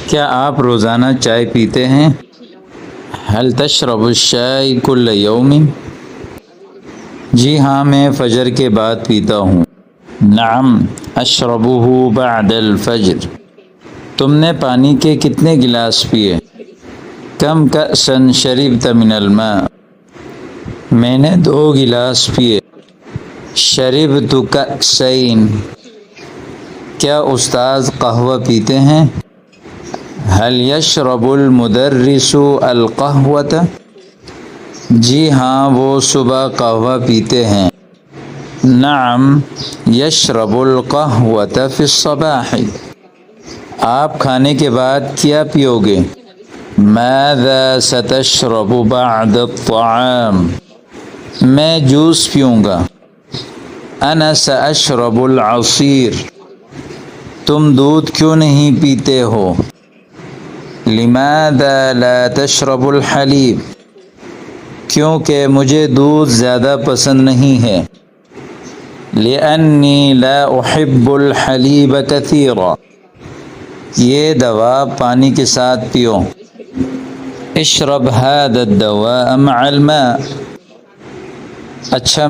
کیا آپ روزانہ چائے پیتے ہیں؟ هل تشرب الشاي كل يوم؟ جی ہاں، میں فجر کے بعد پیتا ہوں۔ نعم اشربه بعد الفجر۔ تم نے پانی کے کتنے گلاس پیے؟ کم کأسا شربت من الماء؟ میں نے 2 گلاس پیے۔ شربت کأسین۔ کیا استاذ قہوہ پیتے ہیں؟ هل يشرب المدرس القهوة؟ جی ہاں، وہ صبح قہوہ پیتے ہیں۔ نعم یشرب القهوة في الصباح۔ آپ کھانے کے بعد کیا پیو گے؟ ماذا ستشرب بعد الطعام؟ میں جوس پیوں گا۔ انا سأشرب العصیر۔ تم دودھ کیوں نہیں پیتے ہو؟ لماذا لا تشرب الحلیب؟ کیونکہ مجھے دودھ زیادہ پسند نہیں ہے۔ لأنی لا احب الحلیب کثیرا۔ یہ دوا پانی کے ساتھ پیو۔ اشرب هذا الدواء مع الماء۔ اچھا